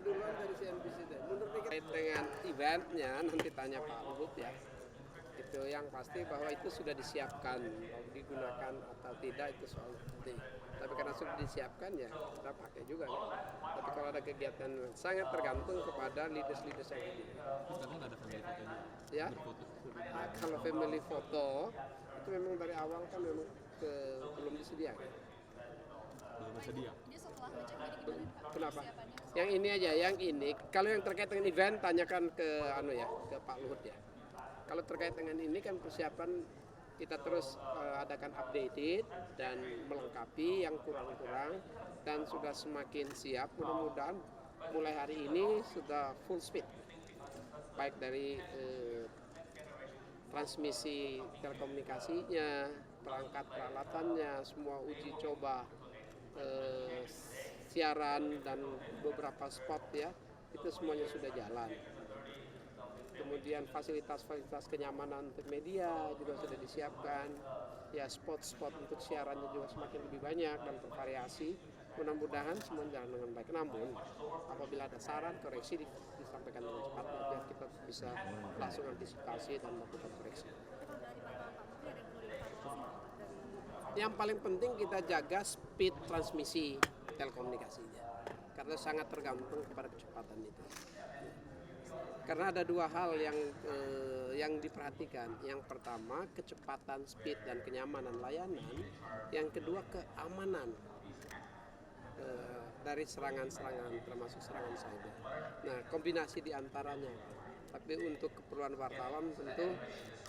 duluan dari CNBC deh. Menurut terkait dengan eventnya nanti tanya Pak Luhut ya. Itu yang pasti bahwa itu sudah disiapkan, mau digunakan atau tidak itu soal nanti. Tapi karena sudah disiapkan ya kita pakai juga kan. Tapi kalau ada kegiatan sangat tergantung kepada leaders-leaders yang hadir. Terus katanya nggak ada family foto juga? Ya, Berfoto. kalau family foto itu memang dari awal kan memang belum disediakan. Belum bersedia. Dia setelah ngecek jadi gimana Pak? Kenapa? Persiapannya? Yang ini aja, yang ini. Kalau yang terkait dengan event tanyakan ke ke Pak Luhut ya. Kalau terkait dengan ini kan persiapan kita terus adakan updated dan melengkapi yang kurang-kurang dan sudah semakin siap. Mudah-mudahan mulai hari ini sudah full speed. Baik dari transmisi telekomunikasinya, perangkat peralatannya, semua uji coba siaran dan beberapa spot ya, itu semuanya sudah jalan. Kemudian fasilitas-fasilitas kenyamanan untuk media juga sudah disiapkan. Ya, spot-spot untuk siarannya juga semakin lebih banyak dan bervariasi. Mudah-mudahan semua jalan dengan baik. Namun apabila ada saran koreksi disampaikan dengan cepat biar kita bisa langsung antisipasi dan melakukan koreksi. Yang paling penting kita jaga speed transmisi telekomunikasinya karena sangat tergantung kepada kecepatan itu. Karena ada dua hal yang diperhatikan. Yang pertama kecepatan, speed dan kenyamanan layanan. Yang kedua keamanan dari serangan-serangan termasuk serangan cyber. Nah, kombinasi di antaranya. Tapi untuk keperluan wartawan tentu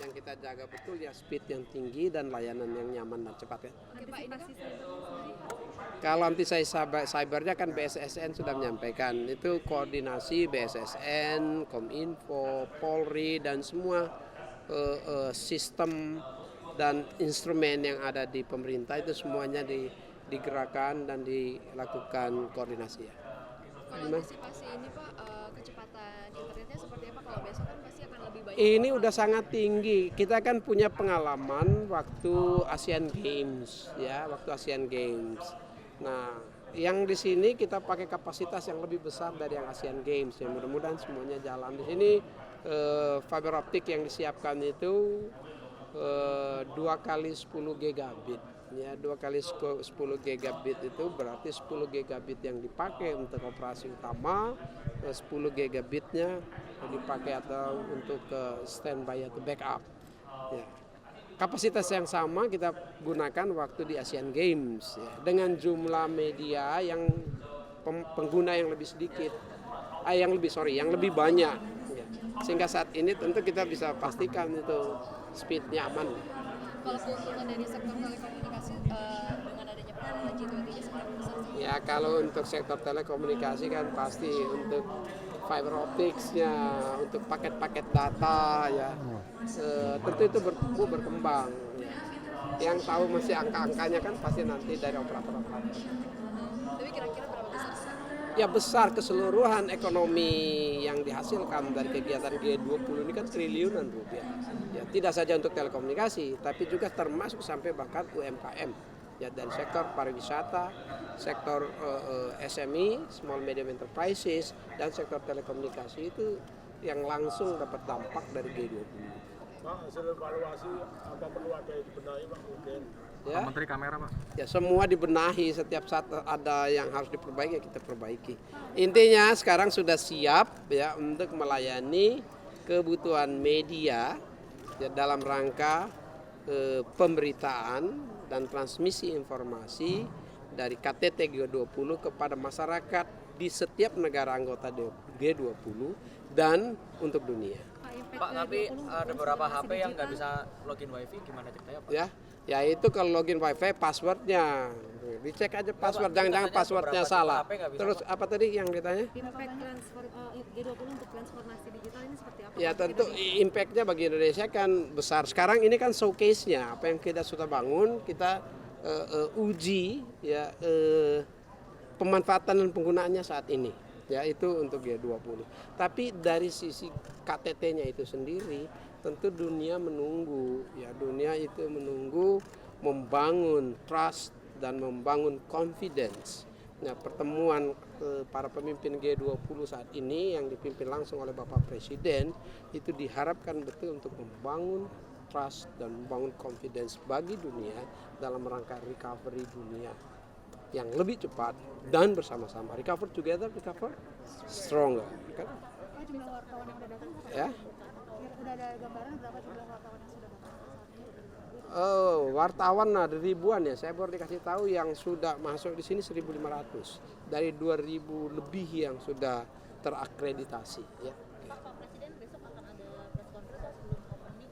yang kita jaga betul ya speed yang tinggi dan layanan yang nyaman dan cepat ya. Oke Pak, ini kan Kalau cybernya kan BSSN sudah menyampaikan itu koordinasi BSSN, Kominfo, Polri dan semua sistem dan instrumen yang ada di pemerintah itu semuanya digerakkan dan dilakukan koordinasi ya. kalau antisipasi ini Pak, kecepatan internetnya seperti apa? Kalau besok kan pasti akan lebih banyak. Ini udah sangat tinggi. Kita kan punya pengalaman waktu Asian Games ya, waktu Asian Games. Nah, yang di sini kita pakai kapasitas yang lebih besar dari yang Asian Games. Ya, mudah-mudahan semuanya jalan. Di sini fiber optik yang disiapkan itu 2 kali 10 gigabit. Ya, 2 kali 10 gigabit itu berarti 10 gigabit yang dipakai untuk operasi utama, 10 gigabitnya dipakai atau untuk standby atau backup. Ya. Kapasitas yang sama kita gunakan waktu di Asian Games ya, dengan jumlah media yang pengguna yang lebih sedikit, yang lebih banyak. Ya. Sehingga saat ini tentu kita bisa pastikan itu speednya aman. Kalau keuntungan dari sektor telekomunikasi dengan adanya pertemuan G20-nya seberapa besar sih? Ya, kalau untuk sektor telekomunikasi kan pasti untuk fiber opticsnya, untuk paket-paket data ya, tentu itu berkembang. Ya. Yang tahu masih angka-angkanya kan pasti nanti dari operator-operator. Tapi kira-kira berapa besar sih? Ya besar keseluruhan ekonomi yang dihasilkan dari kegiatan G20 ini kan triliunan rupiah. Ya, tidak saja untuk telekomunikasi, tapi juga termasuk sampai bahkan UMKM. Ya, dari sektor pariwisata, sektor SME, Small Medium Enterprises, dan sektor telekomunikasi itu yang langsung dapat dampak dari G20. Pak, hasil evaluasi apa perlu ada yang dibenahi Pak mungkin? Ya, Menteri kamera Pak. ya semua dibenahi, setiap saat ada yang harus diperbaiki ya kita perbaiki. Intinya sekarang sudah siap ya untuk melayani kebutuhan media ya, dalam rangka pemberitaan dan transmisi informasi dari KTT G20 kepada masyarakat di setiap negara anggota G20 dan untuk dunia. Pak, tapi ada beberapa HP yang nggak bisa login wifi, gimana ceritanya Pak? Ya itu kalau login wifi passwordnya dicek aja password, jangan-jangan passwordnya salah. Terus apa tadi yang ditanya? Impact transfer G20 untuk transformasi digital ini seperti apa? Ya tentu impactnya bagi Indonesia kan besar. Sekarang ini kan showcase-nya apa yang kita sudah bangun, kita uji ya pemanfaatan dan penggunaannya saat ini. Ya itu untuk G20. Tapi dari sisi KTT-nya itu sendiri tentu dunia menunggu, ya dunia itu menunggu membangun trust dan membangun confidence Nah, pertemuan para pemimpin G20 saat ini yang dipimpin langsung oleh Bapak Presiden itu diharapkan betul untuk membangun trust dan membangun confidence bagi dunia dalam rangka recovery dunia yang lebih cepat dan bersama-sama. Recover together, recover stronger. Kan? Pak, jumlah wartawan yang udah datang berapa? Ya. Udah ada gambaran berapa jumlah wartawan yang sudah datang saat ini? Wartawan ada ribuan ya. Saya baru dikasih tahu yang sudah masuk di sini 1.500 dari 2.000 lebih yang sudah terakreditasi. Ya. Pak Presiden besok akan ada press conference sebelum opening.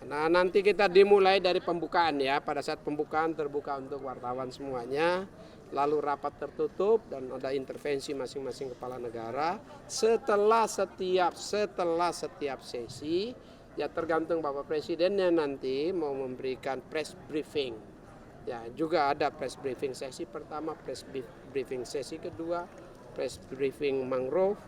Nah, nanti kita dimulai dari pembukaan ya. Pada saat pembukaan terbuka untuk wartawan semuanya, lalu rapat tertutup dan ada intervensi masing-masing kepala negara. Setelah setiap sesi, ya tergantung Bapak Presidennya nanti mau memberikan press briefing. Ya, juga ada press briefing sesi pertama, press briefing sesi kedua, press briefing mangrove,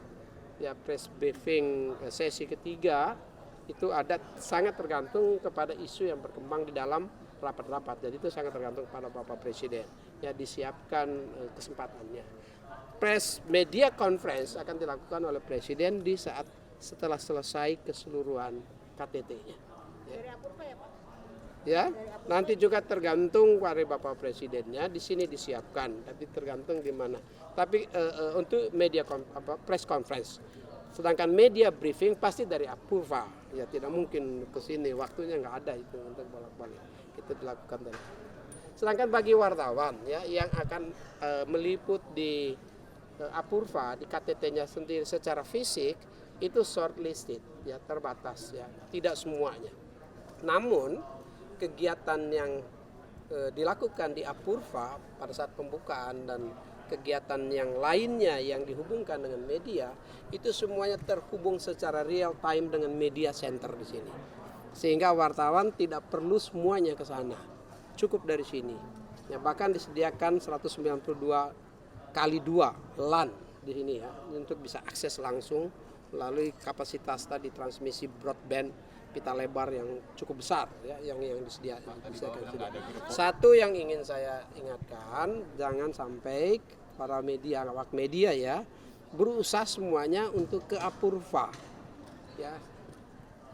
ya press briefing sesi ketiga. Itu ada sangat tergantung kepada isu yang berkembang di dalam rapat-rapat. Jadi itu sangat tergantung pada Bapak Presiden. Ya disiapkan kesempatannya. Press media conference akan dilakukan oleh Presiden di saat setelah selesai keseluruhan KTT-nya. Dari Apurva ya Pak? Ya, nanti juga tergantung dari Bapak Presidennya di sini disiapkan, tapi tergantung di mana. Tapi untuk media press conference, sedangkan media briefing pasti dari Apurva, ya tidak mungkin ke sini, waktunya nggak ada itu untuk bolak-balik. Itu dilakukan dari. Sedangkan bagi wartawan ya yang akan meliput di Apurva di KTT-nya sendiri secara fisik itu shortlisted ya terbatas ya tidak semuanya. Namun kegiatan yang dilakukan di Apurva pada saat pembukaan dan kegiatan yang lainnya yang dihubungkan dengan media itu semuanya terhubung secara real time dengan media center di sini. Sehingga wartawan tidak perlu semuanya ke sana. Cukup dari sini. Ya, bahkan disediakan 192 kali 2 LAN di sini ya untuk bisa akses langsung melalui kapasitas tadi transmisi broadband pita lebar yang cukup besar ya yang disediakan. Satu yang ingin saya ingatkan, jangan sampai para media, awak media ya berusaha semuanya untuk ke Apurva. Ya.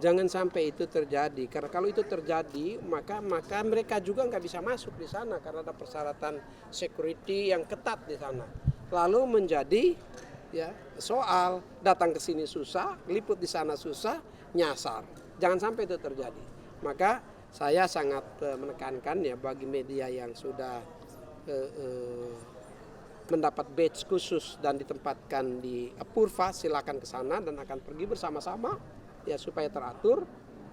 Jangan sampai itu terjadi karena kalau itu terjadi maka mereka juga nggak bisa masuk di sana karena ada persyaratan security yang ketat di sana. Lalu menjadi ya soal datang ke sini susah, liput di sana susah, nyasar. Jangan sampai itu terjadi. Maka saya sangat menekankan ya bagi media yang sudah mendapat badge khusus dan ditempatkan di Apurva, silakan ke sana dan akan pergi bersama-sama ya supaya teratur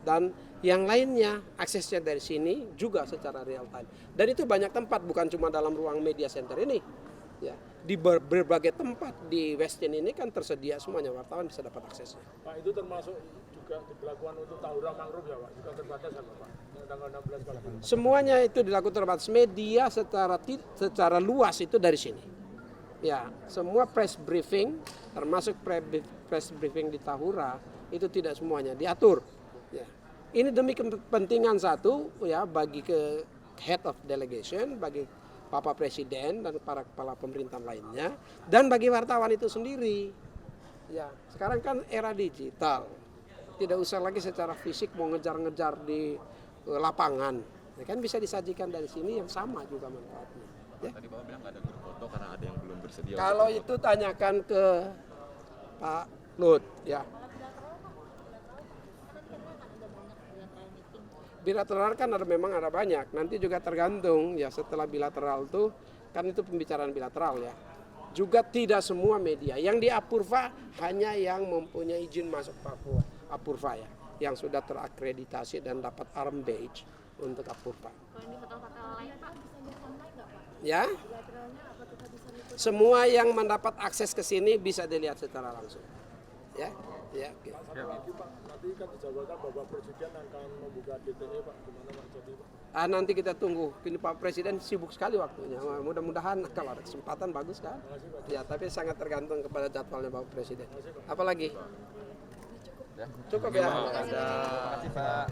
dan yang lainnya aksesnya dari sini juga secara real time. Dan itu banyak tempat bukan cuma dalam ruang media center ini. Ya, di berbagai tempat di West End ini kan tersedia semuanya wartawan bisa dapat aksesnya. Pak, itu termasuk juga diberlakukan untuk Tahura Mangrove ya Pak? Juga terbatas kan Pak? Tanggal 16 kalau semuanya itu dilakukan terbatas. Media secara luas itu dari sini. Ya, semua press briefing termasuk press briefing di Tahura itu tidak semuanya diatur. Ya. Ini demi kepentingan satu ya bagi ke head of delegation, bagi Bapak Presiden dan para kepala pemerintahan lainnya dan bagi wartawan itu sendiri. Ya, sekarang kan era digital. Tidak usah lagi secara fisik mau ngejar-ngejar di lapangan. Ya, kan bisa disajikan dari sini yang sama juga manfaatnya. Ya. Tadi Bapak bilang nggak ada grup foto karena ada yang belum bersedia. Kalau itu tanyakan ke Pak Lut ya. Bilateral kan memang ada banyak. Nanti juga tergantung ya setelah bilateral tuh kan itu pembicaraan bilateral ya. Juga tidak semua media. Yang di Apurva hanya yang mempunyai izin masuk Papua. Apurva ya, yang sudah terakreditasi dan dapat arm badge untuk Apurva. Kalau di hotel-hotel lain Pak bisa lihat online nggak Pak? Ya. Bilateralnya apa kita bisa lihat? Semua yang mendapat akses ke sini bisa dilihat secara langsung. Ya. Ya. Oke. satu lagi Pak, nanti kan dijadwalkan Bapak Presiden akan membuka DTE Pak, gimana Pak jadi Pak? Nanti kita tunggu. Ini Pak Presiden sibuk sekali waktunya. Mudah-mudahan kalau ada kesempatan bagus kan. Ya, tapi sangat tergantung kepada jadwalnya Bapak Presiden. Apalagi? Cukup ya. Terima kasih Pak.